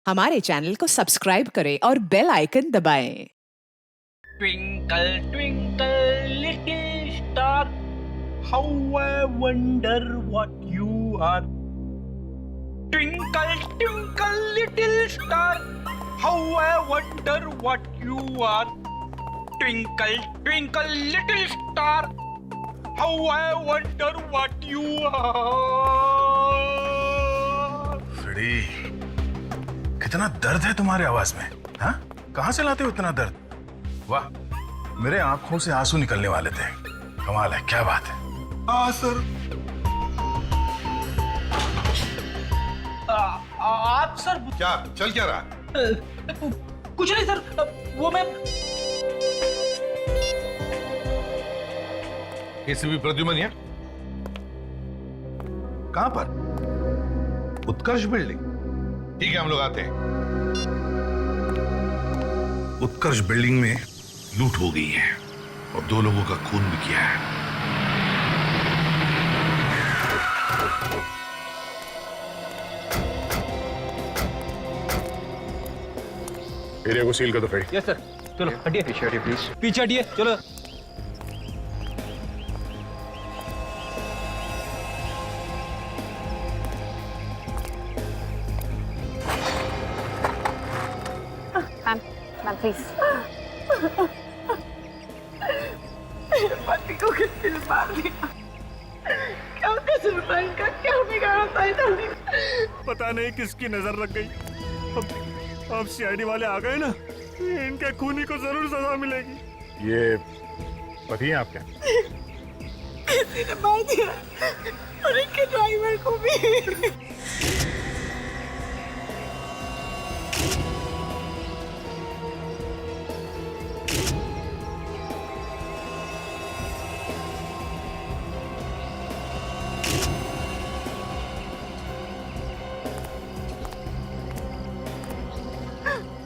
हमारे चैनल को सब्सक्राइब करें और बेल आइकन दबाएं। Twinkle, twinkle, little star, how I wonder what you are. Twinkle, twinkle, little star, how I wonder what you are. Twinkle, twinkle, little star, how I wonder what you are. Freddy, कितना दर्द है तुम्हारे आवाज में? हाँ, कहाँ से लाते हो इतना दर्द? वाह, मेरे आंखों से आंसू निकलने वाले थे। कमाल है, क्या बात है? हाँ सर। आप सर क्या चल क्या रहा? कुछ नहीं सर, वो मैं एसीपी प्रद्युमन है? कहां पर? उत्कर्ष बिल्डिंग। ठीक है, हम लोग आते हैं। उत्कर्ष बिल्डिंग में लूट हो गई है और 2 लोगों का खून भी किया है। एरिया को सील कर दो फ्रेडी। Yes sir. चलो हटिए, पीछे हटिए प्लीज, पीछे हटिए, चलो। Ma'am please. पति को किसने मार दिया? क्या कसूर था इनका? क्या बिगाड़ा था इन्होंने? पता नहीं किसकी नजर लग गई। अब सीआईडी वाले आ गए ना, इनके खूनी को जरूर सजा मिलेगी। ये पति है आपके? किसी ने मार दिया और इनके ड्राइवर को भी।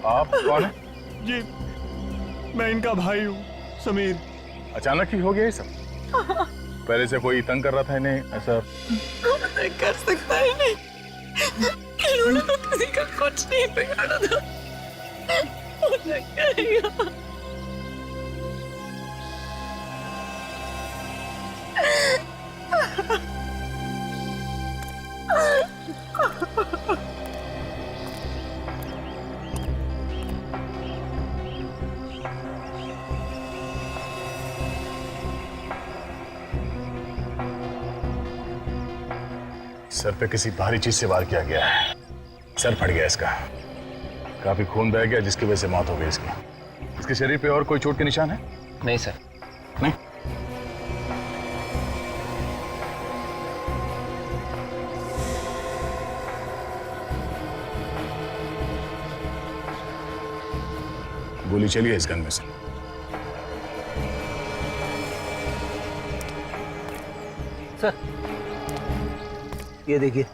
आप कौन है? जी, मैं इनका भाई हूँ, समीर। अचानक ही हो गया ये सब? पहले से कोई तंग कर रहा था इन्हें ऐसा? नहीं कर सकता है नहीं। इन्होंने तो किसी का कुछ नहीं बिगाड़ा था। उन्हें करेगा। सर पे किसी भारी चीज से वार किया गया है। सर फट गया इसका, काफी खून बह गया जिसकी वजह से मौत हो गई इसकी। इसके शरीर पे और कोई चोट के निशान है? नहीं सर। नहीं। गोली चली है इस गन में से। सर ये देखिए,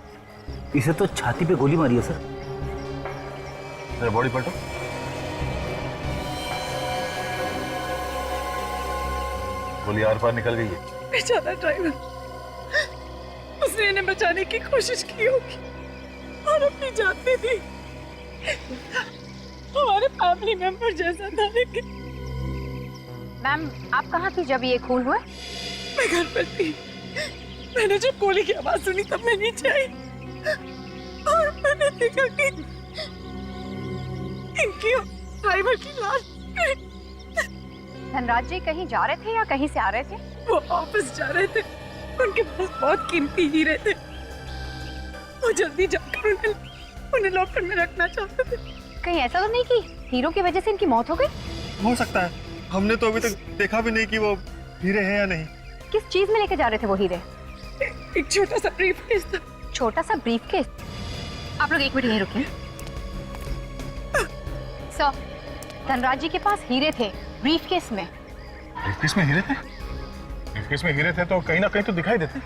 इसे तो छाती पे गोली मारी है सर। जरा बॉडी पलटो। गोली आर पार निकल गई है। बेचारा ड्राइवर, उसने इन्हें बचाने की कोशिश की होगी और अपनी जान दे दी। हमारे फैमिली मेंबर जैसा था, लेकिन मैम आप कहाँ थी जब ये खून हुआ? मैं घर पर थी। मैंने जब गोली की आवाज सुनी तब मैं नीचे आई और मैंने देखा कि इनकी ड्राइवर की लाश। धनराज जी कहीं जा रहे थे या कहीं से आ रहे थे? वो ऑफिस जा रहे थे, उनके पास बहुत कीमती हीरे थे। वो जल्दी जाकर उन्हें लॉकर में रखना चाहते थे। कहीं ऐसा तो नहीं कि हीरो की वजह से इनकी मौत हो गई? हो सकता है, हमने तो अभी तक देखा भी नहीं कि वो हीरे हैं या नहीं। किस चीज में लेके जा रहे थे वो हीरे? एक छोटा सा ब्रीफकेस था। छोटा सा ब्रीफकेस? आप लोग एक मिनट यहीं रुकिए। सर, धनराज जी के पास हीरे थे ब्रीफकेस में। ब्रीफकेस में हीरे थे? ब्रीफकेस में हीरे थे तो कहीं ना कहीं तो दिखाई देते।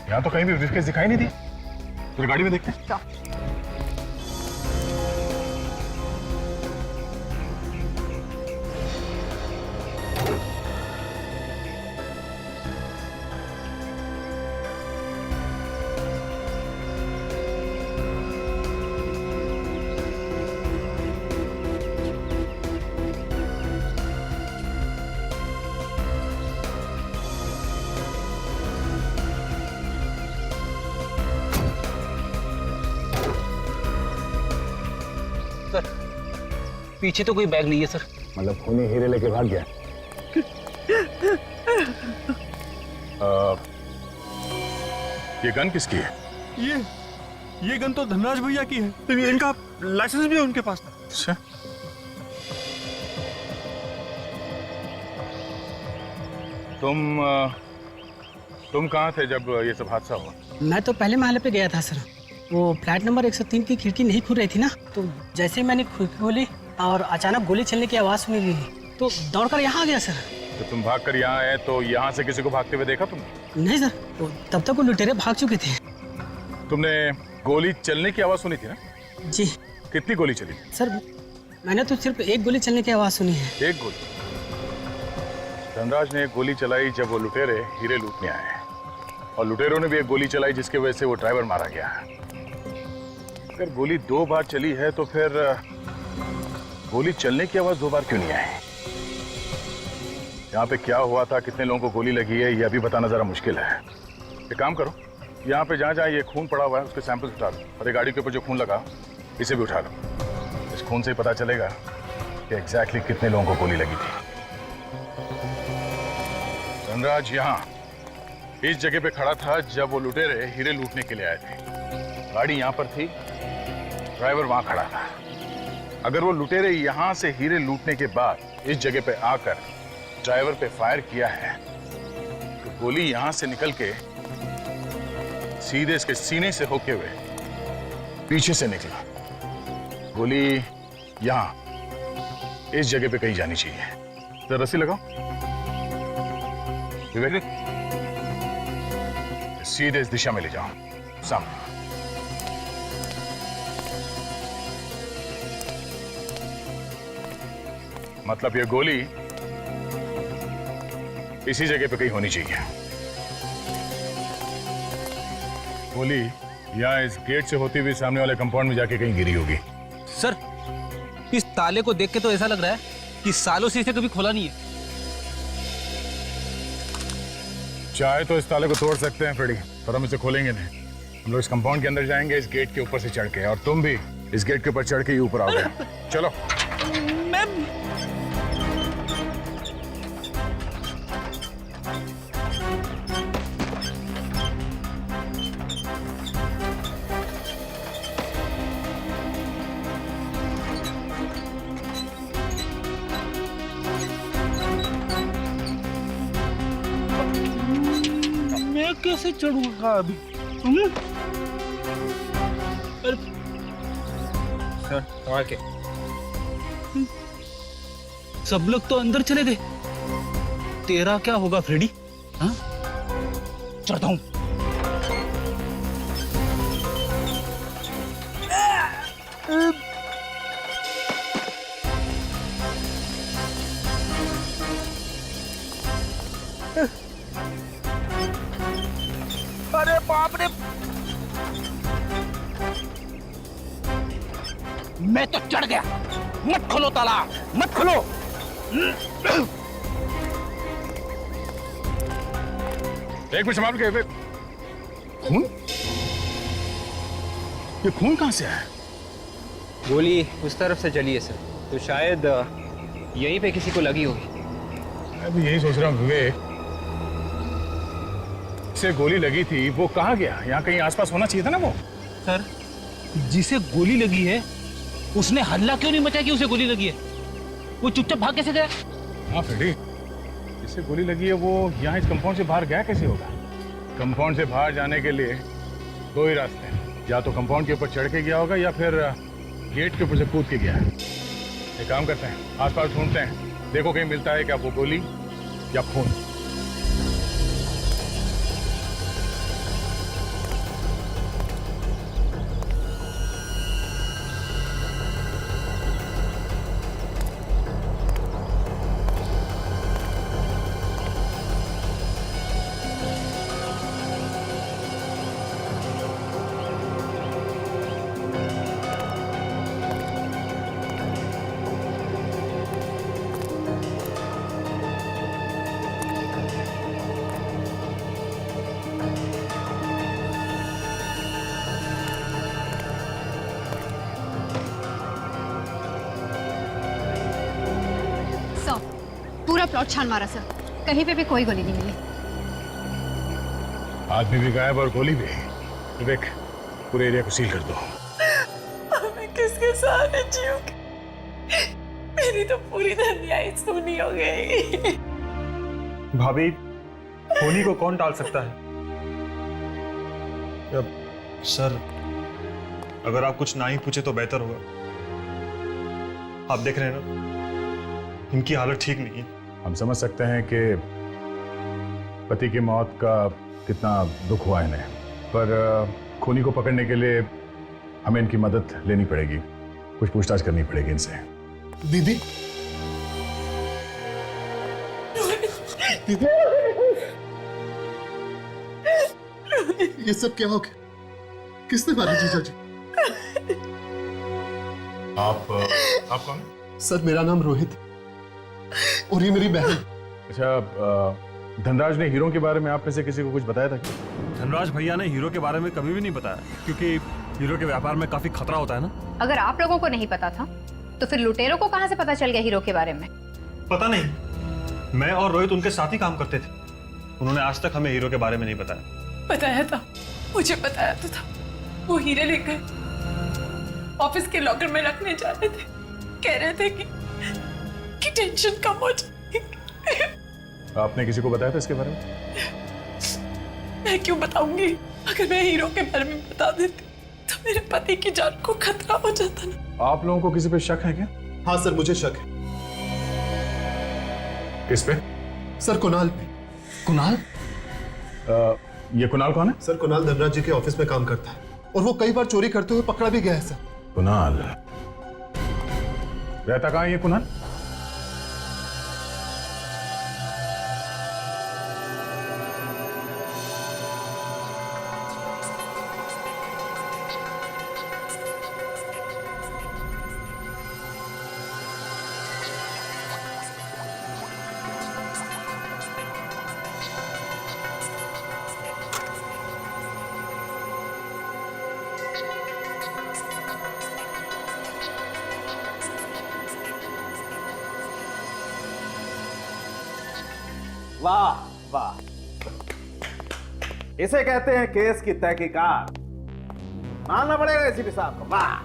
यहाँ तो कहीं भी ब्रीफकेस दिखाई नहीं दी। फिर गाड़ी में देखते हैं। सर पीछे तो कोई बैग नहीं है सर। मतलब खूनी हीरे लेके भाग गया। ये गन किसकी है? ये गन तो धनराज भैया की है। तो इनका लाइसेंस भी है उनके पास। अच्छा, तुम कहाँ थे जब ये सब हादसा हुआ? मैं तो पहले महल पे गया था सर। वो फ्लैट नंबर 103 की खिड़की नहीं खुल रही थी ना, तो जैसे ही मैंने खिड़की खोली और अचानक गोली चलने की आवाज़ सुनी दी तो दौड़कर यहाँ आ गया सर। तो तुम भागकर यहाँ आए तो यहाँ से किसी को भागते हुए देखा तुमने? नहीं सर, तो तब तक वो लुटेरे भाग चुके थे। तुमने गोली चलने की आवाज सुनी थी ना? जी कितनी गोली चली? सर, मैंने तो सिर्फ एक गोली चलने की आवाज़ सुनी है। एक गोली? धनराज ने एक गोली चलाई जब वो लुटेरे हीरे लूटने आए, और लुटेरों ने भी एक गोली चलाई जिसकी वजह से वो ड्राइवर मारा गया। अगर गोली 2 बार चली है तो फिर गोली चलने की आवाज 2 बार क्यों नहीं आई? यहाँ पे क्या हुआ था, कितने लोगों को गोली लगी है, ये अभी बताना जरा मुश्किल है। एक काम करो, यहाँ पे जहाँ जहाँ ये खून पड़ा हुआ है उसके सैंपल्स उठा लो, और ये गाड़ी के ऊपर जो खून लगा इसे भी उठा लो। इस खून से ही पता चलेगा कि एग्जैक्टली कितने लोगों को गोली लगी थी। धनराज यहाँ इस जगह पे खड़ा था जब वो लुटेरे हीरे लूटने के लिए आए थे। गाड़ी यहाँ पर थी, ड्राइवर वहां खड़ा था। अगर वो लुटेरे यहाँ से हीरे लूटने के बाद इस जगह पे आकर ड्राइवर पे फायर किया है तो गोली यहां से निकल के सीधे इसके सीने से होके हुए पीछे से निकला। गोली यहां इस जगह पे कहीं जानी चाहिए। जरा रस्सी लगाओ विवेक, सीधे इस दिशा में ले जाओ, सामने। मतलब ये गोली इसी जगह पे कहीं होनी चाहिए। गोली यहाँ इस गेट से होती हुई सामने वाले कंपाउंड में जाके कहीं गिरी होगी। सर इस ताले को देख के तो ऐसा लग रहा है कि सालों से इसे कभी खोला नहीं है। चाहे तो इस ताले को तोड़ सकते हैं फ्रेडी, पर हम इसे खोलेंगे नहीं। हम लोग इस कंपाउंड के अंदर जाएंगे इस गेट के ऊपर से चढ़ के, और तुम भी इस गेट के ऊपर चढ़ के ही ऊपर आओगे। चलो। मैं कैसे चढ़ूंगा अभी? सर संभाल के। सब लोग तो अंदर चले गए, तेरा क्या होगा फ्रेडी? हाँ? चढ़ता हूं। अरे बाप रे, मैं तो चढ़ गया। मत खोलो ताला, मत खोलो। एक मिनट संभाल के। खून? ये खून कहां से आया? गोली उस तरफ से चली है सर, तो शायद यहीं पे किसी को लगी होगी। मैं भी यही सोच रहा हूँ विवेक, से गोली लगी थी वो कहाँ गया? यहाँ कहीं आसपास होना चाहिए था ना वो। सर जिसे गोली लगी है उसने हल्ला क्यों नहीं मचाया कि उसे गोली लगी है? वो चुपचाप भाग कैसे गया? हाँ फ्रेडी, जिसे गोली लगी है वो यहाँ इस कंपाउंड से बाहर गया कैसे होगा? कंपाउंड से बाहर जाने के लिए 2 ही रास्ते हैं, या तो कंपाउंड के ऊपर चढ़ के गया होगा या फिर गेट के ऊपर से कूद के गया है। एक काम करते हैं, आसपास ढूंढते हैं, देखो कहीं मिलता है क्या वो गोली या खून। प्लॉट छान मारा सर, कहीं पे भी कोई गोली नहीं मिली। आदमी भी गायब और गोली भी। विवेक, पूरे एरिया को सील कर दो। मैं किसके सहारे जीऊंगी? मेरी तो पूरी दुनिया ही सूनी हो गई। भाभी, होनी को कौन टाल सकता है? सर, अगर आप कुछ ना ही पूछे तो बेहतर होगा। आप देख रहे हैं ना, इनकी हालत ठीक नहीं है। हम समझ सकते हैं कि पति की मौत का कितना दुख हुआ इन्हें, पर खूनी को पकड़ने के लिए हमें इनकी मदद लेनी पड़ेगी, कुछ पूछताछ करनी पड़ेगी इनसे। दीदी, दीदी, ये सब क्या हो गया? किसने मारा जीजा जी? आप कौन? सर, मेरा नाम रोहित और ये मेरी बहन। अच्छा, धनराज ने हीरो के बारे में आप में से किसी को कुछ बताया था क्या? धनराज भैया ने हीरो के बारे में कभी भी नहीं बताया, क्योंकि हीरो के व्यापार में काफी खतरा होता है ना। अगर आप लोगों को नहीं पता था तो फिर लुटेरों को कहां से पता चल गया हीरो के बारे में? पता नहीं, मैं और रोहित उनके साथ ही काम करते थे। उन्होंने आज तक हमें हीरो के बारे में नहीं बताया। बताया था, मुझे बताया तो था। वो हीरे लेकर ऑफिस के लॉकर में रखने जा रहे थे। कह रहे थे कि टेंशन कम हो जाएगी। आपने किसी को बताया था इसके बारे में? मैं क्यों बताऊंगी? अगर मैं हीरो के बारे में बता देती तो मेरे पति की जान को खतरा हो जाता ना। आप लोगों को किसी पे शक है क्या? हाँ सर, मुझे शक है। किस पे? सर, कुणाल पे। कुणाल? ये कुणाल कौन है? सर, कुणाल धनराज जी के ऑफिस में काम करता है और वो कई बार चोरी करते हुए पकड़ा भी गया है सर। कुणाल रहता कहाँ है ये कुणाल? वाह वाह, इसे कहते हैं केस की तहकीकात। मानना पड़ेगा एसीपी साहब को। वाह।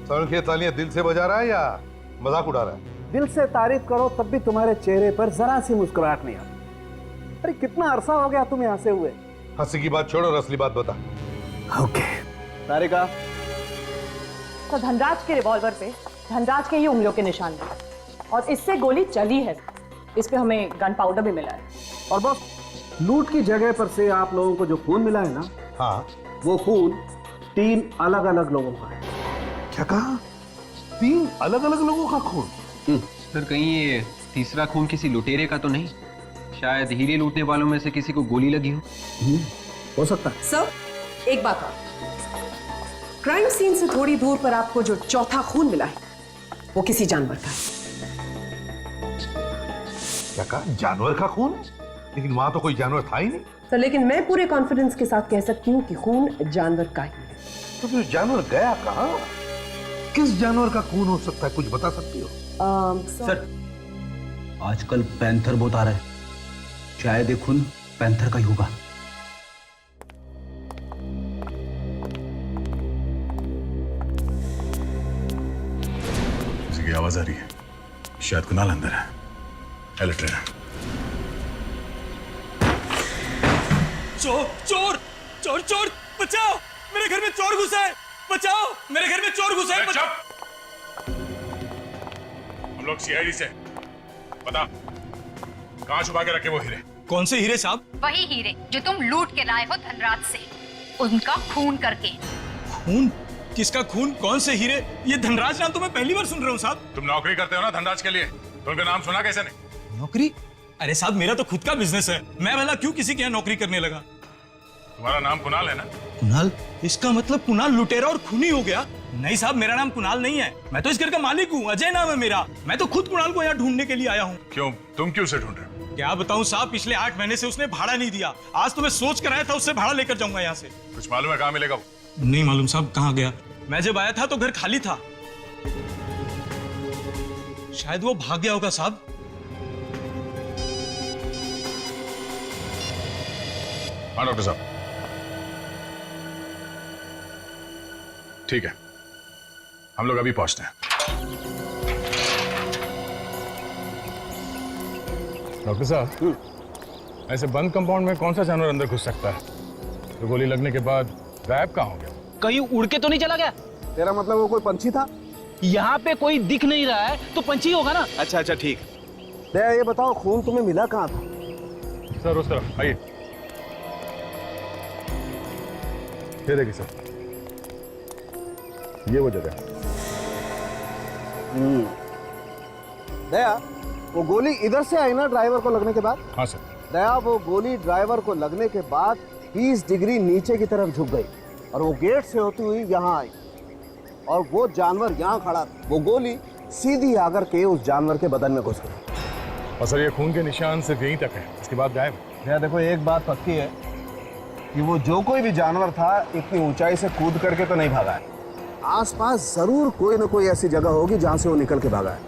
सर, ये तालियां दिल से बजा रहा है या मजाक उड़ा रहा है? दिल से तारीफ करो तब भी तुम्हारे चेहरे पर जरा सी मुस्कुराहट नहीं आती। अरे कितना अरसा हो गया तुम यहाँ से हुए? हंसी की बात छोड़ो और असली बात बता। ओके तारिका। तो धनराज के रिवॉल्वर पे धनराज के ही उंगलियों के निशान हैं और इससे गोली चली है। इस पे हमें गन पाउडर भी मिला है। और बस लूट की जगह पर से आप लोगों को जो खून मिला है ना, हाँ, वो खून 3 अलग अलग लोगों का है। क्या कहा? 3 अलग अलग लोगों का खून? सर, कहीं ये तीसरा खून किसी लुटेरे का तो नहीं? शायद हीरे लूटने वालों में से किसी को गोली लगी हो सकता है। सर, एक बात और, क्राइम सीन से थोड़ी दूर पर आपको जो चौथा खून मिला है वो किसी जानवर का है। क्या कहा? जानवर का खून? लेकिन वहां तो कोई जानवर था ही नहीं। सर, लेकिन मैं पूरे कॉन्फिडेंस के साथ कह सकती हूँ कि खून जानवर का ही है। तो फिर जानवर गया कहाँ? किस जानवर का खून हो सकता है, कुछ बता सकती हो? सर, आजकल पैंथर बहुत आ रहा है, शायद ये खून पैंथर का ही होगा। किसी की आवाज आ रही है, शायद कुणाल अंदर है। अलर्ट रहना। चोर चोर चोर चोर, बचाओ, मेरे घर में चोर घुसा है, बचाओ, मेरे घर में चोर घुसा है। हम लोग सीआईडी से, बता कहाँ छुपा के रखे वो हीरे? कौन से हीरे साहब? वही हीरे जो तुम लूट के लाए हो धनराज से, उनका खून करके। खून? किसका खून? कौन से हीरे? ये धनराज नाम तो मैं पहली बार सुन रहा हूँ साहब। तुम नौकरी करते हो ना धनराज के लिए, तो उनका नाम सुना कैसे नहीं? नौकरी? अरे साहब, मेरा तो खुद का बिजनेस है, मैं भला क्यों किसी के यहाँ नौकरी करने लगा? तुम्हारा नाम कुणाल है ना? कुणाल? इसका मतलब कुणाल लुटेरा और खूनी हो गया? नहीं साहब, मेरा नाम कुणाल नहीं है, मैं तो इस घर का मालिक हूँ, अजय नाम है मेरा। मैं तो खुद कुणाल को यहाँ ढूंढने के लिए आया हूँ। क्यों? तुम क्यों उसे ढूंढ रहे हो? क्या बताऊँ साहब, पिछले 8 महीने से उसने भाड़ा नहीं दिया। आज तो मैं सोच कर आया था उससे भाड़ा लेकर जाऊंगा यहाँ से। कुछ मालूम है कहाँ मिलेगा वो? नहीं मालूम साहब, कहाँ गया? मैं जब आया था तो घर खाली था, शायद वो भाग गया होगा साहब। हाँ डॉक्टर साहब, ठीक है, हम लोग अभी पहुंचते हैं। डॉक्टर साहब, ऐसे बंद कंपाउंड में कौन सा जानवर अंदर घुस सकता है तो गोली लगने के बाद गायब कहाँ हो गया? कहीं उड़ के तो नहीं चला गया? तेरा मतलब वो कोई पंछी था? यहाँ पे कोई दिख नहीं रहा है तो पंछी होगा ना। अच्छा ठीक। दया, ये बताओ खून तुम्हें मिला कहाँ था? सर उस तरफ आइए, ये देखिए सर, ये वो जगह। दया, वो गोली इधर से आई ना ड्राइवर को लगने के बाद? हाँ सर। दया, वो गोली ड्राइवर को लगने के बाद 20 डिग्री नीचे की तरफ झुक गई और वो गेट से होती हुई यहाँ आई और वो जानवर यहाँ खड़ा था। वो गोली सीधी आकर के उस जानवर के बदन में घुस गई। और सर ये खून के निशान सिर्फ यहीं तक है, इसके बाद गायब। दया देखो, एक बात पक्की है कि वो जो कोई भी जानवर था इतनी ऊंचाई से कूद करके तो नहीं भागा है। आसपास जरूर कोई ना कोई ऐसी जगह होगी जहां से वो निकल के भागा है।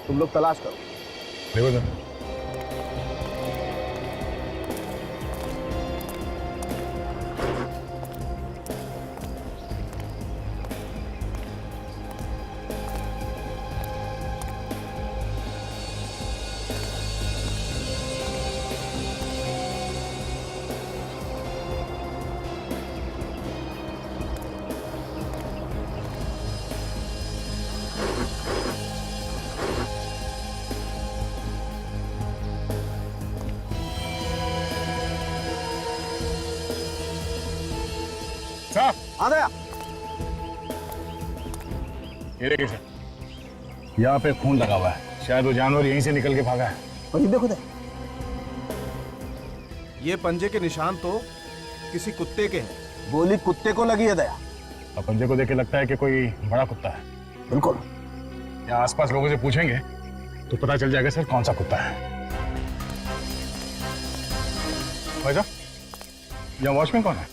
तुम लोग तलाश करो। देखो सर, साहब आ गया। ये देखिए सर, यहाँ पे खून लगा हुआ है, शायद वो जानवर यहीं से निकल के भागा है। और ये देखो ये पंजे के निशान तो किसी कुत्ते के हैं। गोली कुत्ते को लगी है दया। और पंजे को देख के लगता है कि कोई बड़ा कुत्ता है। बिल्कुल। यहाँ आसपास लोगों से पूछेंगे तो पता चल जाएगा सर कौन सा कुत्ता है। भाई साहब, यहाँ वॉचमैन कौन है?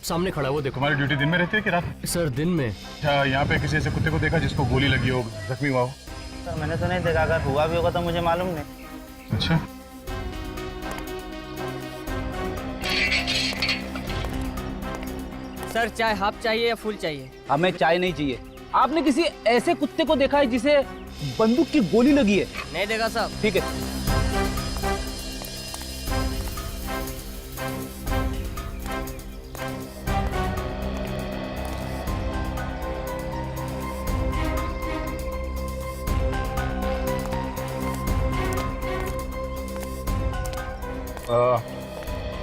सामने खड़ा है वो, देखो। तुम्हारी ड्यूटी दिन में रहती है कि रात में? सर दिन में। अच्छा, यहाँ पे किसी ऐसे कुत्ते को देखा जिसको गोली लगी हो, जख्मी हुआ हो? सर मैंने तो नहीं देखा, अगर हुआ भी होगा तो मुझे मालूम नहीं। अच्छा, सर चाय हाफ चाहिए या फुल चाहिए? हमें चाय नहीं चाहिए। आपने किसी ऐसे कुत्ते को देखा है जिसे बंदूक की गोली लगी है? नहीं देखा साहब। ठीक है।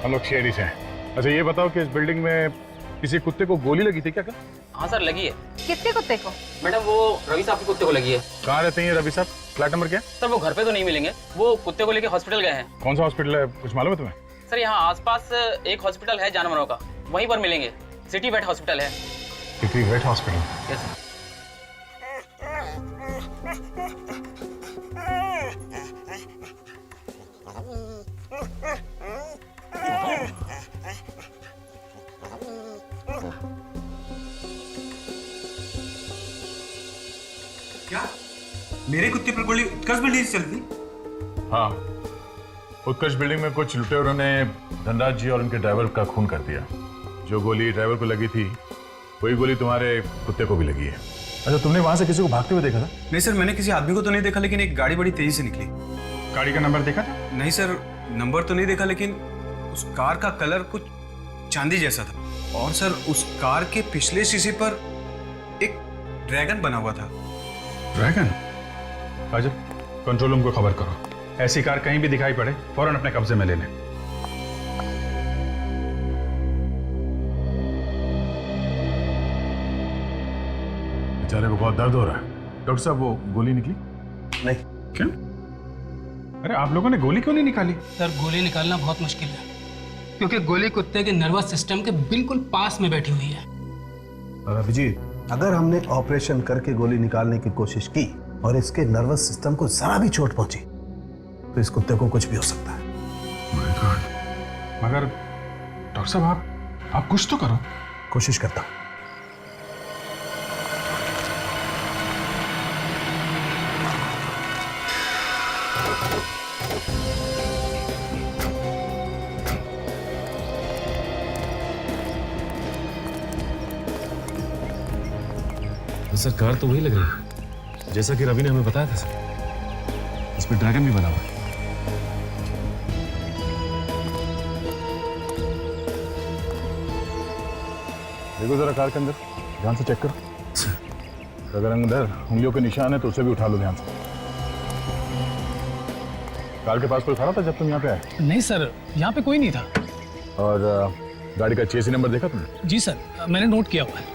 हम लोग शेरी से हैं। अच्छा ये बताओ कि इस बिल्डिंग में किसी कुत्ते को गोली लगी थी क्या? हाँ सर लगी है। कितने कुत्ते को? मैडम वो रवि साहब के कुत्ते को लगी है। कहाँ रहते हैं ये रवि साहब? फ्लैट नंबर क्या? सर वो घर पे तो नहीं मिलेंगे, वो कुत्ते को लेके हॉस्पिटल गए हैं। कौन सा हॉस्पिटल है, कुछ मालूम है तुम्हें? सर यहाँ आसपास एक हॉस्पिटल है जानवरों का, वहीं पर मिलेंगे। सिटी वेट हॉस्पिटल है। City vet hospital? Yes sir. क्या मेरे कुत्ते पर गोली उत्कर्ष बिल्डिंग से चलती? हाँ, उत्कर्ष बिल्डिंग में कुछ लुटेरों ने धनराज जी और उनके ड्राइवर का खून कर दिया। जो गोली ड्राइवर को लगी थी वही गोली तुम्हारे कुत्ते को भी लगी है। अच्छा, तुमने वहां से किसी को भागते हुए देखा था? नहीं सर, मैंने किसी आदमी को तो नहीं देखा, लेकिन एक गाड़ी बड़ी तेजी से निकली। गाड़ी का नंबर देखा था? नहीं सर, नंबर तो नहीं देखा, लेकिन उस कार का कलर कुछ चांदी जैसा था। और सर उस कार के पिछले शीशे पर एक ड्रैगन बना हुआ था। ड्रैगन? राजा, कंट्रोल रूम को खबर करो, ऐसी कार कहीं भी दिखाई पड़े फौरन अपने कब्जे में ले लें। बेचारे को बहुत दर्द हो रहा है। डॉक्टर साहब, वो गोली निकली? नहीं। क्यों? अरे आप लोगों ने गोली क्यों नहीं निकाली? सर गोली निकालना बहुत मुश्किल है, क्योंकि गोली कुत्ते के नर्वस सिस्टम के बिल्कुल पास में बैठी हुई है। अभिजीत, अगर हमने ऑपरेशन करके गोली निकालने की कोशिश की और इसके नर्वस सिस्टम को जरा भी चोट पहुंची तो इस कुत्ते को कुछ भी हो सकता है। मगर डॉक्टर साहब, आप कुछ तो करो। कोशिश करता हूं। तो सर कार तो वही लग रही है जैसा कि रवि ने हमें बताया था सर। इस पर ड्रैगन भी बना हुआ है। देखो जरा कार के अंदर ध्यान से चेक करो। अगर अंदर उंगलियों के निशान है तो उसे भी उठा लो ध्यान से। कार के पास कोई खड़ा था जब तुम यहाँ पे आए? नहीं सर, यहाँ पे कोई नहीं था। और गाड़ी का चेसी नंबर देखा तुमने? जी सर, मैंने नोट किया हुआ है।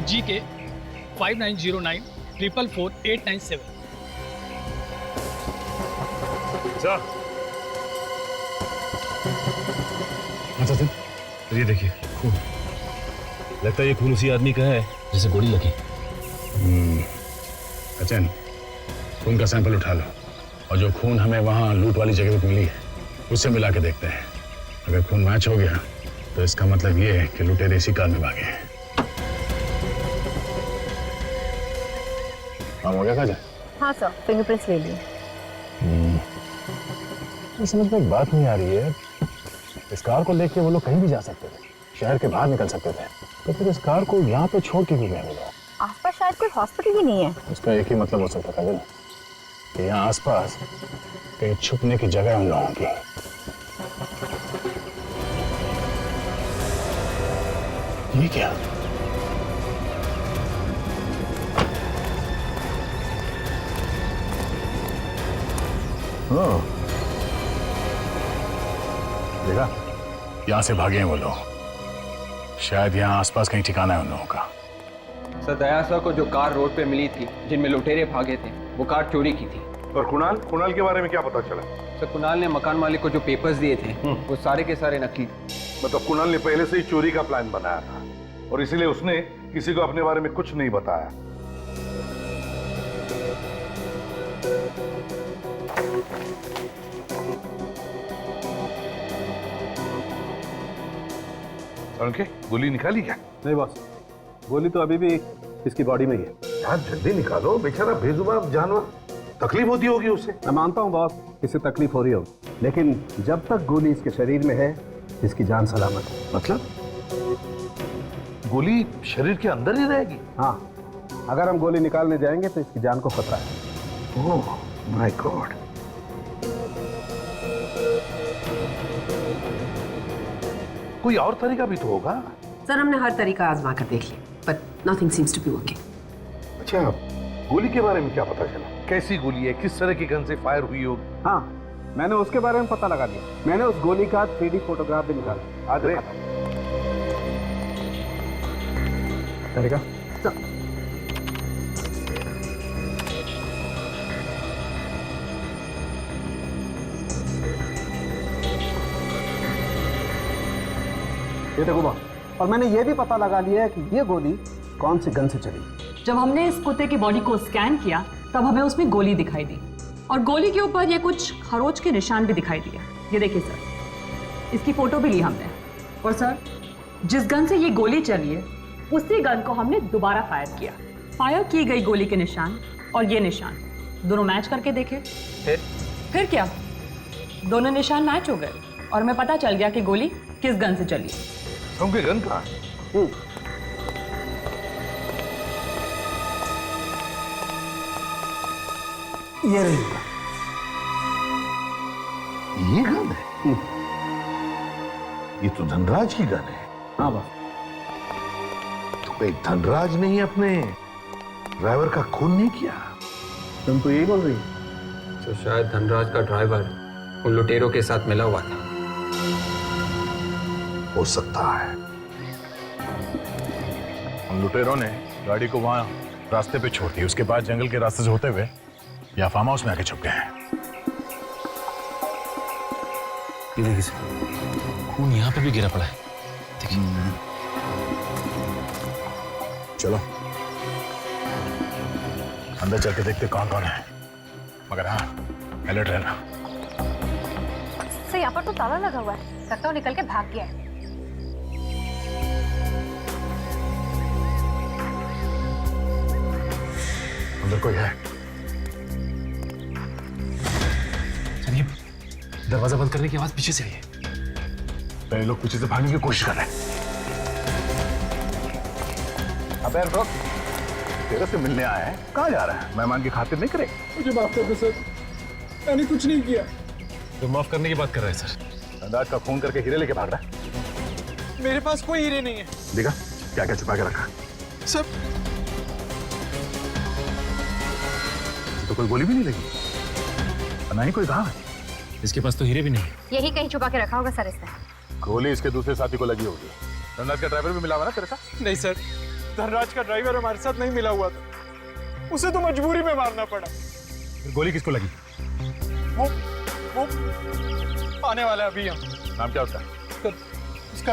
GK 5909 444 897। अच्छा सर, ये देखिए खून। लगता है ये खून उसी आदमी का है जिसे गोली लगी। अचन, खून का सैंपल उठा लो और जो खून हमें वहाँ लूट वाली जगह पे मिली है उससे मिला के देखते हैं। अगर खून मैच हो गया तो इसका मतलब ये है कि लुटेरे इसी कार में भागे हैं। काम हो गया काजल? हाँ सर, फिंगरप्रिंट्स ले लिए। तो समझ में एक बात नहीं आ रही है। इस कार को लेके वो लोग कहीं भी जा सकते थे, शहर के बाहर निकल सकते थे, तो फिर इस कार को यहाँ पे छोड़ के क्यों गए लोग? आसपास शायद कोई हॉस्पिटल ही नहीं है। उसका एक ही मतलब हो सकता है कि यहाँ आसपास कहीं छुपने की जगह है उन लोगों की। ये क्या? देखा, यहाँ से भागे हैं वो लोग। शायद यहाँ आसपास कहीं ठिकाना है उन लोगों का। सर, दया सर को जो कार रोड पे मिली थी जिनमें लुटेरे भागे थे, वो कार चोरी की थी। और कुणाल के बारे में क्या पता चला? सर, कुणाल ने मकान मालिक को जो पेपर्स दिए थे वो सारे के सारे नकली थे। मतलब कुणाल ने पहले से ही चोरी का प्लान बनाया था और इसीलिए उसने किसी को अपने बारे में कुछ नहीं बताया। उनके गोली निकाली क्या? नहीं बॉस, गोली तो अभी भी इसकी बॉडी में ही है। यार जल्दी निकालो, बेचारा बेजुबान जानवर, तकलीफ होती होगी उसे। मैं मानता हूँ बॉस, इसे तकलीफ हो रही होगी, लेकिन जब तक गोली इसके शरीर में है इसकी जान सलामत है। मतलब गोली शरीर के अंदर ही रहेगी? हाँ, अगर हम गोली निकालने जाएंगे तो इसकी जान को खतरा है। Oh my God. कोई और तरीका भी तो होगा। सर, हमने हर तरीका आजमा कर देख लिया, but nothing seems to be working. अच्छा, गोली के बारे में क्या पता चला? कैसी गोली है, किस तरह की गन से फायर हुई होगी? हाँ, मैंने उसके बारे में पता लगा लिया। मैंने उस गोली का 3D फोटोग्राफ भी निकाला। आज तरीका ये देखो बॉस, और मैंने ये भी पता लगा लिया है कि ये गोली कौन सी गन से चली। जब हमने इस कुत्ते की बॉडी को स्कैन किया तब हमें उसमें गोली दिखाई दी और गोली के ऊपर ये कुछ खरोच के निशान भी दिखाई दिए। ये देखिए सर, इसकी फोटो भी ली हमने। और सर, जिस गन से ये गोली चली है उसी गन को हमने दोबारा फायर किया। फायर की गई गोली के निशान और ये निशान दोनों मैच करके देखे। फिर क्या, दोनों निशान मैच हो गए और हमें पता चल गया कि गोली किस गन से चली। उनके गन कहाँ? ये रही। ये गन है? ये तो धनराज की गन है। हाँ बॉस। तो भाई धनराज ने ही अपने ड्राइवर का खून नहीं किया? तुम तो यही बोल रही? तो शायद धनराज का ड्राइवर उन लुटेरों के साथ मिला हुआ था। हो सकता है। उन लुटेरों ने गाड़ी को वहां रास्ते पे छोड़ दी, उसके बाद जंगल के रास्ते से होते हुए या फार्म हाउस में आके छुप गए हैं। ये देखिए सर, खून यहाँ पे भी गिरा पड़ा है। देखिए। चलो अंदर चल के देखते कौन कौन है, मगर हाँ अलर्ट रहना। सर, यहाँ पर तो ताला लगा हुआ है, लगता है निकल के भाग गया है। अंदर कोई है? चलिए, दरवाजा बंद करने की आवाज पीछे से आई है। पहले लोग पीछे से भागने की कोशिश कर रहे हैं। अबे रुक, तेरे से मिलने आए हैं, कहाँ जा रहा है? मेहमान की खातिर नहीं करे? मुझे माफ कर दो सर, मैंने कुछ नहीं किया। तो माफ करने की बात कर रहे हैं सर। धनराज का खून करके हीरे लेके भाग रहा है। मेरे पास कोई हीरे नहीं है। देखा क्या क्या छुपा के रखा? सर तो कोई गोली भी नहीं लगी, ना ही कोई घाव है। इसके पास तो हीरे भी नहीं है। यही कहीं छुपा के रखा होगा सर इसने। गोली इसके दूसरे साथी को लगी होगी। धनराज का ड्राइवर भी मिला हुआ ना तेरे साथ? नहीं सर, धनराज का ड्राइवर हमारे साथ नहीं मिला हुआ था, उसे तो मजबूरी में मारना पड़ा। फिर गोली किसको लगी? वो आने वाला है अभी। हम नाम क्या उसका? उसका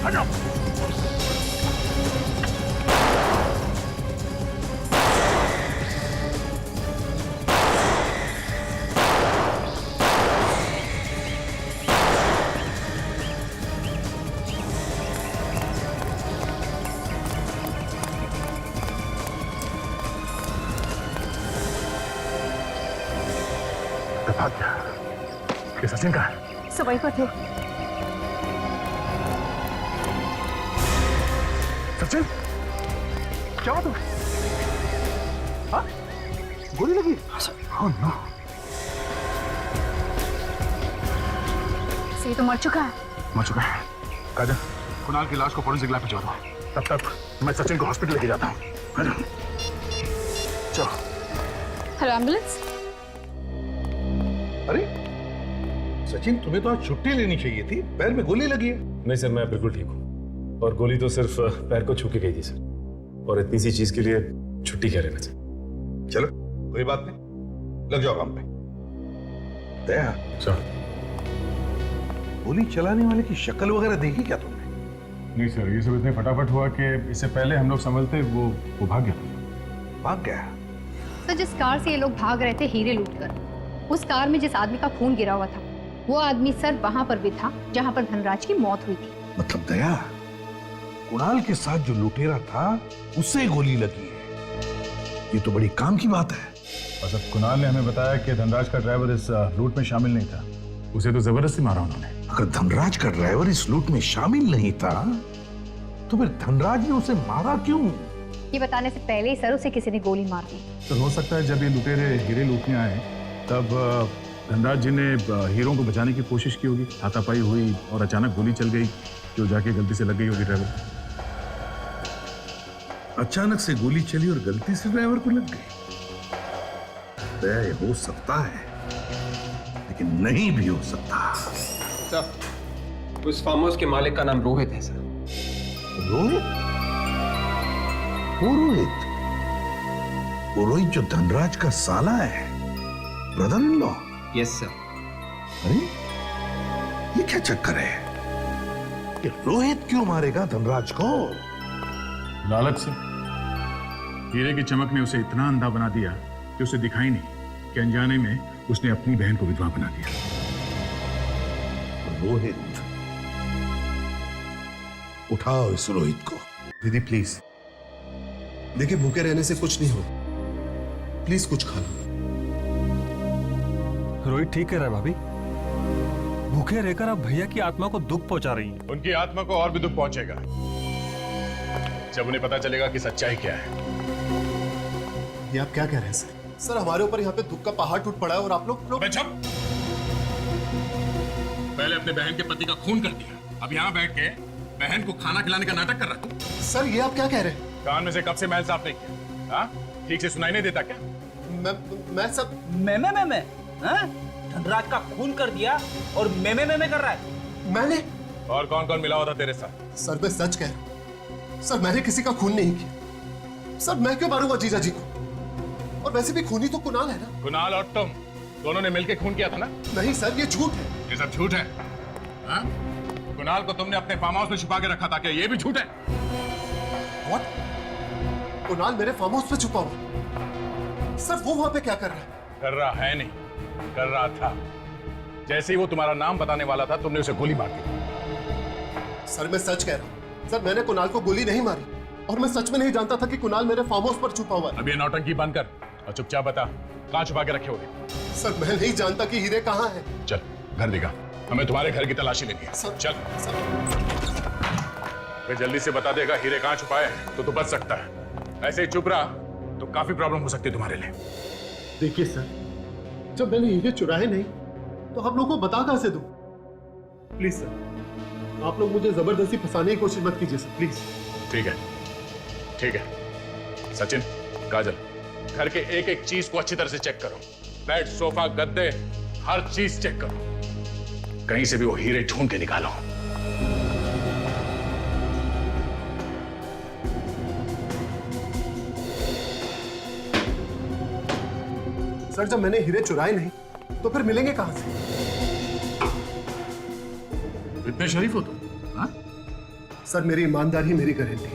हटो। भाग गया। ये सचिन का है? सब वहीं पर थे। सचिन, क्या हुआ तुम्हें? हाँ? गोली लगी? Oh, no. ये तो मर चुका है। मर चुका है। काजल, कुणाल की लाश को फॉरेंसिक लैब भिजवा दो। तब तक मैं सचिन को हॉस्पिटल लेके जाता हूँ। चलो। Hello ambulance. अरे सचिन, तुम्हें तो आज छुट्टी लेनी चाहिए थी, पैर में गोली लगी है। नहीं सर, मैं बिल्कुल ठीक हूँ, और गोली तो सिर्फ पैर को छू के गई थी सर, और इतनी सी चीज के लिए छुट्टी क्या लेना चाहिए। चलो कोई बात नहीं, लग जाओ काम पे। दया, गोली चलाने वाले की शक्ल वगैरह देखी क्या तुमने? नहीं सर, ये सब इतने फटाफट हुआ कि इससे पहले हम लोग संभलते वो भाग गया। भाग गया? तो जिस कार से ये लोग भाग रहे थे हीरे लूटकर, उस कार में जिस आदमी का खून गिरा हुआ था, वो आदमी सर वहां पर भी था जहां पर धनराज की मौत हुई थी। मतलब दया, कुणाल के साथ जो लुटेरा था उससे गोली लगी है, ये तो बड़ी काम की बात है। और जब कुणाल ने हमें बताया कि धनराज का ड्राइवर इस लूट में शामिल नहीं था, उसे तो जबरदस्ती मारा उन्होंने। अगर धनराज का ड्राइवर इस लूट में शामिल नहीं था तो फिर धनराज ने उसे मारा क्यों? ये बताने से पहले ही सर उसे किसी ने गोली मार दी। तो हो सकता है जब ये लुटेरे हीरे लूटने आए तब धनराज जी ने हीरों को बचाने की कोशिश की होगी, हाथापाई हुई और अचानक गोली चल गई जो जाके गलती से लग गई होगी ड्राइवर। अचानक से गोली चली और गलती से ड्राइवर को लग गई। दया, ये हो सकता है लेकिन नहीं भी हो सकता। सर, उस फार्म हाउस के मालिक का नाम रोहित है सर। रोहित? वो रोहित? वो रोहित जो धनराज का साला है, brother in law? Yes sir. अरे ये क्या चक्कर है कि रोहित क्यों मारेगा धनराज को? लालच से। हीरे की चमक ने उसे इतना अंधा बना दिया कि उसे दिखाई नहीं कि अनजाने में उसने अपनी बहन को विधवा बना दिया। रोहित, उठाओ इस रोहित को। दीदी प्लीज, देखिए भूखे रहने से कुछ नहीं हो, प्लीज कुछ खा लो। रोहित ठीक कह रहा है भाभी, भूखे रहकर आप भैया की आत्मा को दुख पहुंचा रही हैं। उनकी आत्मा को और भी दुख पहुंचेगा जब उन्हें पता चलेगा कि सच्चाई क्या है। ये आप क्या कह रहे हैं सर? सर, हमारे ऊपर यहाँ पे दुख का पहाड़ टूट पड़ा है और आप लोग चुप। पहले अपने बहन के पति का खून कर दिया, अब यहाँ बैठ के बहन को खाना खिलाने का नाटक कर रहा तू। सर, ये आप क्या कह रहे हैं? कान में से कब से मैल साफ नहीं किया? हाँ? ठीक से सुनाई नहीं देता क्या? मैं सब मैं हाँ? धनराज का खून कर दिया और मैं कर रहा है। मैंने? और कौन कौन मिला हुआ था तेरे साथ? सर, मैं सच कह रहा हूं। सर, मैंने किसी का खून नहीं किया। सर, मैं क्यों मारूंगा जीजा जी को? और वैसे भी खूनी तो कुणाल है ना। कुणाल और तुम दोनों ने मिलकर खून किया था ना? नहीं सर, ये झूठ है। ये सब झूठ है। हाँ? कुणाल को तुमने अपने फार्म हाउस में छुपा के रखा था, क्या ये भी झूठ है? What? कुणाल मेरे फार्म हाउस पे छुपा हुआ। सर, वो वहां पे क्या कर रहा है? कर रहा है नहीं, कर रहा था। जैसे ही वो तुम्हारा नाम बताने वाला था, तुमने उसे गोली मार दी। सर, मैं सच कह रहा हूँ। सर, मैंने कुणाल को गोली नहीं मारी और मैं सच में नहीं जानता था कि कुणाल मेरे फार्म हाउस पर छुपा हुआ है। अब ये नौटंकी बंद कर और चुपचाप बता, कहाँ छुपा के रखे होगे? सर, मैं नहीं जानता कि हीरे कहाँ है। चल घर दिखा, हमें तुम्हारे घर की तलाशी लेनी है। सर, चल। सर। वे जल्दी से बता देगा हीरे कहाँ छुपाए हैं, तो तू बच सकता है। ऐसे ही चुप रहा तो काफी प्रॉब्लम हो सकती है तुम्हारे लिए। देखिए सर, जब मैंने हीरे चुराए नहीं तो आप लोगों को बता कहां से दूं? प्लीज सर, आप लोग मुझे जबरदस्ती फंसाने की कोशिश मत कीजिए सर, प्लीज। ठीक है, ठीक है। सचिन, काजल, घर के एक एक चीज को अच्छी तरह से चेक करो। बेड, सोफा, गद्दे, हर चीज चेक करो। कहीं से भी वो हीरे ढूंढ के निकालो। सर, जब मैंने हीरे चुराए नहीं तो फिर मिलेंगे कहां से? इतने शरीफ हो तुम? हाँ? सर, मेरी ईमानदारी मेरी गारंटी।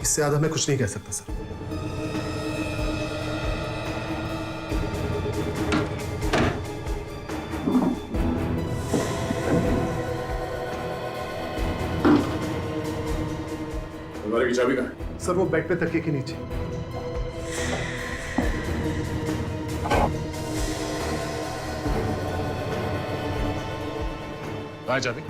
इससे ज्यादा मैं कुछ नहीं कह सकता सर। अलमारी की चाबी कहाँ है? सर, वो बेड पे तकिए के नीचे। कहाँ है चाबी?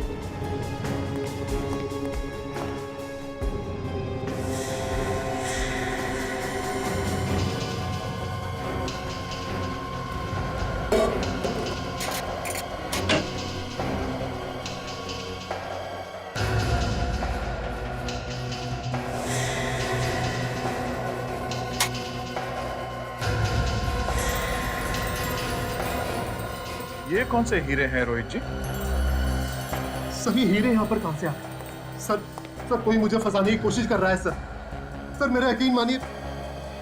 ये कौन से हीरे हैं रोहित जी? सर, ये हीरे यहाँ पर कहां से आ गए? सर, कोई मुझे फंसाने की कोशिश कर रहा है सर। मेरा यकीन मानिए,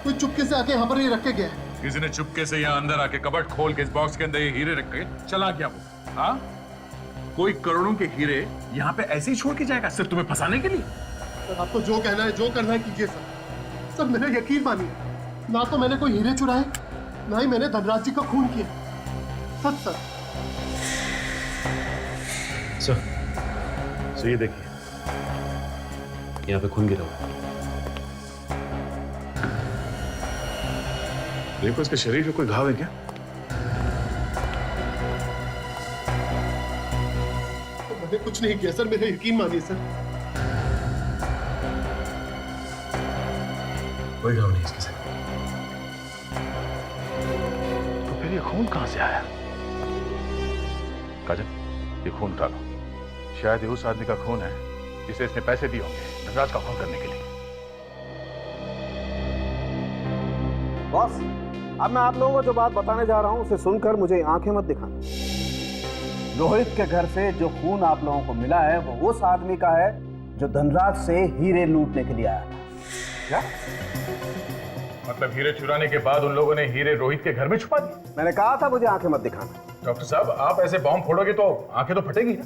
कोई चुपके से आके यहाँ पर ये रख के गया है। किसी ने चुपके से यहाँ अंदर आके कबर्ड खोल के इस बॉक्स के अंदर ये हीरे रख के चला गया वो। हाँ, कोई करोड़ों के हीरे यहाँ पे ऐसे ही छोड़ के जाएगा सिर्फ तुम्हें फंसाने के लिए? सर, आपको जो कहना है, जो करना है कीजिए सर। मेरा यकीन मानिए, ना तो मैंने कोई हीरे चुराए, ना ही मैंने धनराज जी का खून किया। सर सर, ये देखिए, यहाँ पे खून गिरा हुआ है। देखो, इसके शरीर में कोई घाव है क्या? मैंने कुछ नहीं किया सर, मेरा यकीन मानिए सर। कोई घाव नहीं इसके सर। तो फिर ये खून कहां से आया? काजल, ये खून उठा लो। शायद ये उस आदमी का खून है जिसे इसने पैसे दिए होंगे धनराज का खून करने के लिए। बॉस, अब मैं आप लोगों को जो बात बताने जा रहा हूं उसे सुनकर मुझे आंखें मत दिखाना। रोहित के घर से जो खून आप लोगों को मिला है वो उस आदमी का है जो धनराज से हीरे लूटने के लिए आया था। क्या मतलब हीरे चुराने के बाद उन लोगों ने हीरे रोहित के घर में छुपा दिए? मैंने कहा था मुझे आंखें मत दिखाना। डॉक्टर साहब, आप ऐसे बॉम्ब फोड़ोगे तो आंखें तो फटेगी ना।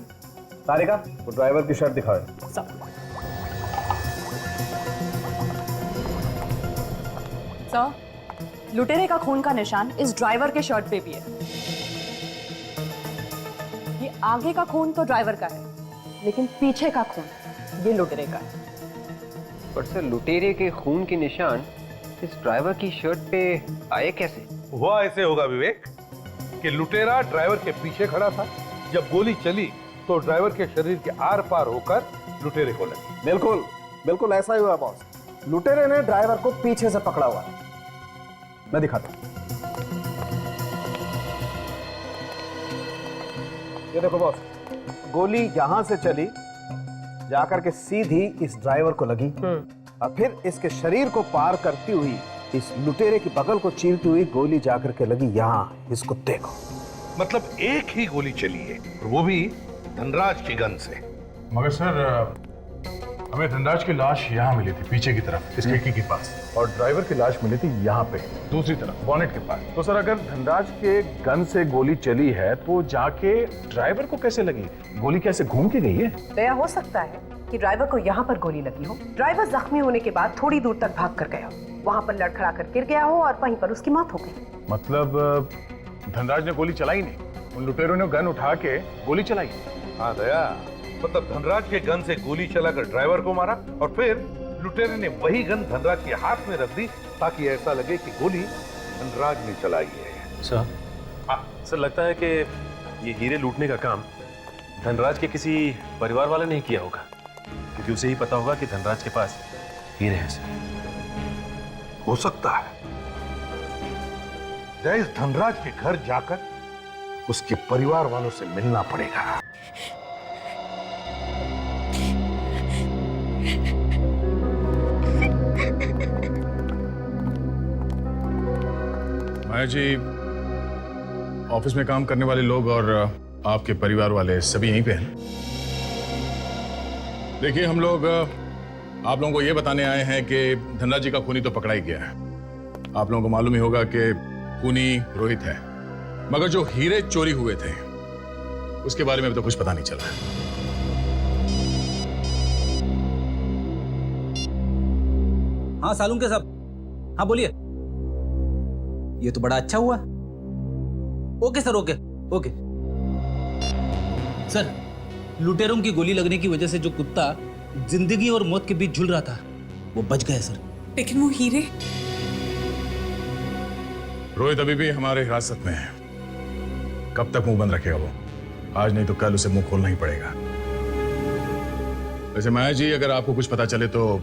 तारिका, वो ड्राइवर की शर्ट दिखाओ। सर, लुटेरे का खून का निशान इस ड्राइवर के शर्ट पे भी है। ये आगे का खून तो ड्राइवर का है, लेकिन पीछे का खून ये लुटेरे का है। पर सर, लुटेरे के खून के निशान इस ड्राइवर की शर्ट पे आए कैसे? हुआ ऐसे होगा विवेक कि लुटेरा ड्राइवर के पीछे खड़ा था। जब गोली चली तो ड्राइवर के शरीर के आर पार होकर लुटेरे को लगी। बिल्कुल बिल्कुल ऐसा ही हुआ बॉस। लुटेरे ने ड्राइवर को पीछे से पकड़ा हुआ है। मैं दिखाता हूं। ये देखो बॉस, गोली यहां से चली, जाकर के सीधी इस ड्राइवर को लगी और फिर इसके शरीर को पार करती हुई इस लुटेरे की बगल को चीरती हुई गोली जाकर के लगी यहां। इसको देखो। मतलब एक ही गोली चली है, वो भी धनराज की गन से। मगर सर, हमें धनराज की लाश यहाँ मिली थी पीछे की तरफ इस खिड़की के पास, और ड्राइवर की लाश मिली थी यहाँ पे दूसरी तरफ बॉनेट के पास। तो सर, अगर धनराज के गन से गोली चली है तो जाके ड्राइवर को कैसे लगी? गोली कैसे घूम के गई है? तो यह हो सकता है कि ड्राइवर को यहाँ पर गोली लगी हो, ड्राइवर जख्मी होने के बाद थोड़ी दूर तक भाग कर गया हो, वहां पर लड़खड़ा कर गिर गया हो और वहीं पर उसकी मौत हो गई। मतलब धनराज ने गोली चलाई नहीं, उन लुटेरों ने गन उठा के गोली चलाई। हाँ दया, मतलब धनराज के गन से गोली चलाकर ड्राइवर को मारा और फिर लुटेरे ने वही गन धनराज के हाथ में रख दी ताकि ऐसा लगे कि गोली धनराज ने चलाई है। सर, सर लगता है कि ये हीरे लूटने का काम धनराज के किसी परिवार वाले ने किया होगा, क्योंकि क्योंकि उसे ही पता होगा कि धनराज के पास हीरे हैं सर। हो सकता है जय, इस धनराज के घर जाकर उसके परिवार वालों से मिलना पड़ेगा। माया जी, ऑफिस में काम करने वाले लोग और आपके परिवार वाले सभी यहीं पे हैं। देखिए, हम लोग आप लोगों को ये बताने आए हैं कि धनराज जी का खूनी तो पकड़ा ही गया है। आप लोगों को मालूम ही होगा कि खूनी रोहित है, मगर जो हीरे चोरी हुए थे उसके बारे में अभी तो कुछ पता नहीं चला है। हाँ सालून के साहब, हाँ बोलिए। ये तो बड़ा अच्छा हुआ। Okay sir, okay okay sir. लुटेरों की गोली लगने की वजह से जो कुत्ता जिंदगी और मौत के बीच झूल रहा था वो बच गया सर। लेकिन वो हीरे? रोहित अभी भी हमारे हिरासत में है। कब तक मुंह बंद रखेगा वो? आज नहीं तो कल उसे मुंह खोलना ही पड़ेगा। वैसे माया जी, अगर आपको कुछ पता चले तो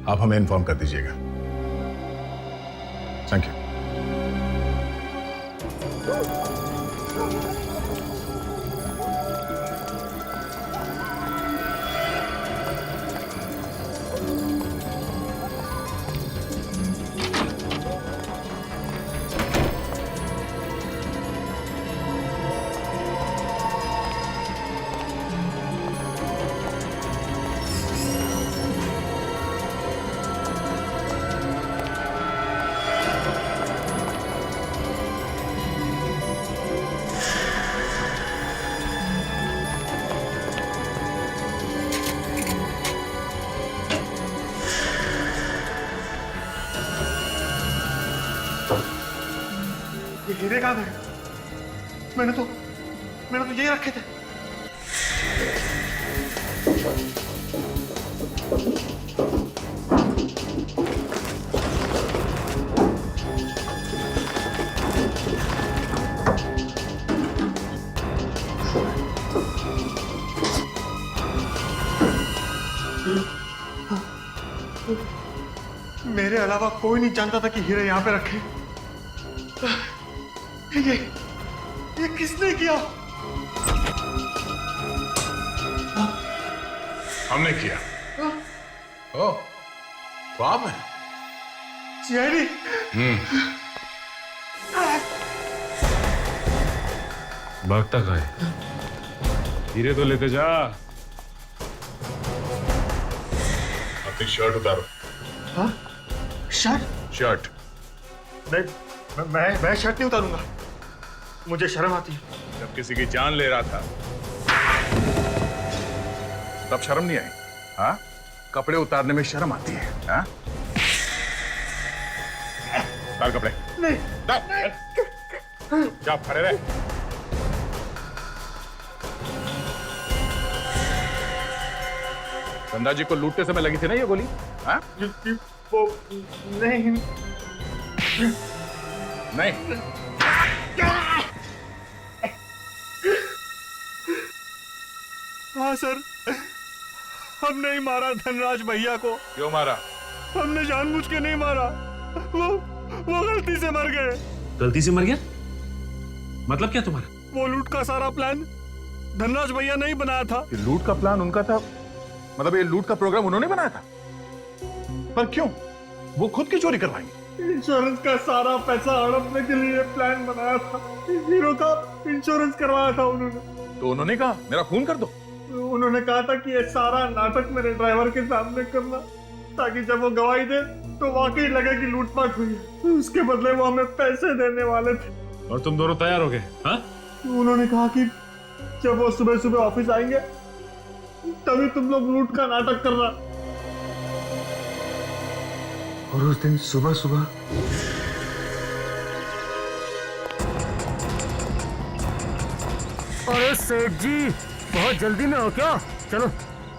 आप हमें इन्फॉर्म कर दीजिएगा। Thank you. ये हीरे कहाँ गए? मैंने तो यही रखे थे। मेरे अलावा कोई नहीं जानता था कि हीरे यहाँ पे रखे। ये किसने किया? हमने किया। ओ, तो आप हैं? सीआईडी? भागता कहाँ है? हीरे तो लेते जा। अपनी शर्ट उतारो। हाँ? शर्ट? शर्ट। मैं शर्ट नहीं उतारूंगा, मुझे शर्म आती है। जब किसी की जान ले रहा था तब शर्म नहीं आई? हाँ? कपड़े उतारने में शर्म आती है? हाँ? उतार कपड़े। नहीं। जा, खड़े रहे। धनराज जी को लूटते समय लगी थी ना ये गोली? हाँ? वो नहीं। नहीं। हाँ सर, हमने ही मारा धनराज भैया को। क्यों मारा? हमने जानबूझ के नहीं मारा, वो गलती से मर गए। गलती से मर गया? मतलब क्या तुम्हारा? वो लूट का सारा प्लान धनराज भैया नहीं बनाया था। ये लूट का प्लान उनका था? मतलब ये लूट का प्रोग्राम उन्होंने बनाया था? पर क्यों? वो खुद की चोरी करवाएंगे? इंश्योरेंस का सारा पैसा हड़पने के लिए प्लान बनाया था। हीरो का इंश्योरेंस करवाया था उन्होंने। तो उन्होंने कहा मेरा खून कर दो। उन्होंने कहा था कि ये सारा नाटक मेरे ड्राइवर के सामने करना, ताकि जब वो गवाही दे तो वाकई लगे कि लूटपाट हुई है। उसके बदले वो हमें पैसे देने वाले थे। और तुम दोनों तैयार हो गए? हाँ? उन्होंने कहा कि जब वो सुबह सुबह ऑफिस आएंगे तभी तुम लोग लूट का नाटक करना। और उस दिन सुबह सुबह अरे सेठ जी, बहुत जल्दी में हो क्या? चलो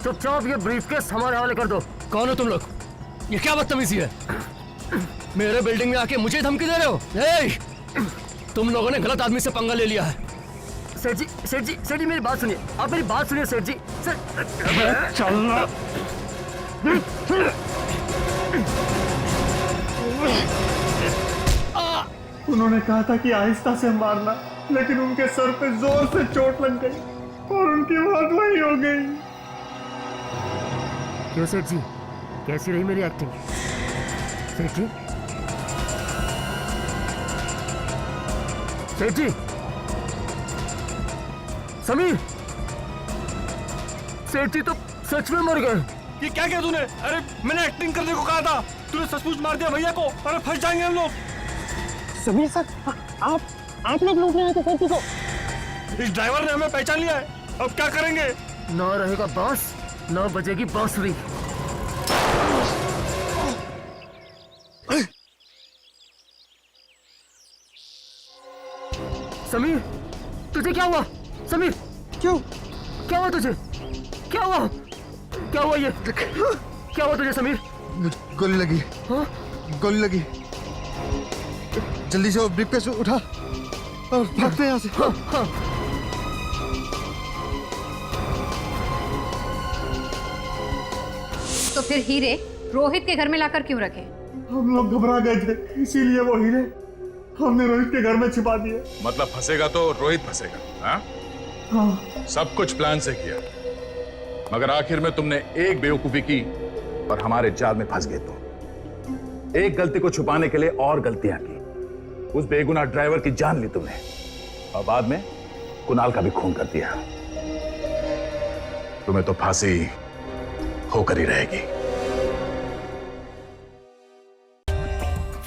चुपचाप ये ब्रीफकेस हमारे हवाले कर दो। कौन हो तुम लोग? ये क्या बदतमीजी है? मेरे बिल्डिंग में आके मुझे धमकी दे रहे हो? तुम लोगों ने गलत आदमी से पंगा ले लिया है। सेठ जी मेरी बात सुनिए, आप मेरी बात सुनिए सेठ जी। सर चलना। उन्होंने कहा था कि आहिस्ता से मारना, लेकिन उनके सर पे जोर से चोट लग गई और उनकी मौत वही हो गई। क्यों सेठ जी, कैसी रही मेरी एक्टिंग? सेठ जी, सेठ जी, समीर, सेठ जी तो सच में मर गए। ये क्या किया तूने? अरे मैंने एक्टिंग करने को कहा था, तूने सचमुच मार दिया भैया को। अरे फंस जाएंगे हम लोग। समीर सर, आप लोग लूटने आए थे सेठ जी को। इस ड्राइवर ने हमें पहचान लिया है, अब क्या करेंगे? ना रहेगा बांस, ना बजेगी बांसुरी। समीर, तुझे क्या हुआ? समीर, क्यों? क्या हुआ तुझे? क्या हुआ? क्या हुआ ये? क्या हुआ तुझे समीर? गोली लगी। हाँ? गोली लगी। जल्दी से वो ब्रीफकेस उठा और भागते हैं यहाँ से। हाँ, हाँ। तो फिर हीरे रोहित के घर में लाकर क्यों रखे? हम लोग घबरा गए थे, इसीलिए वो हीरे हमने रोहित के घर में छिपा दिए। मतलब फंसेगा तो रोहित फंसेगा, हाँ? हाँ। सब कुछ प्लान से किया, मगर आखिर में तुमने एक बेवकूफी की और हमारे जाल में फंस गए तुम। एक गलती को छुपाने के लिए और गलतियां की। उस बेगुनाह ड्राइवर की जान ली तुमने और बाद में कुणाल का भी खून कर दिया। तुम्हें तो फांसी होकर ही रहेगी।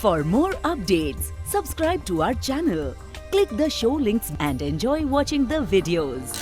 For more updates, subscribe to our channel, click the show links and enjoy watching the videos.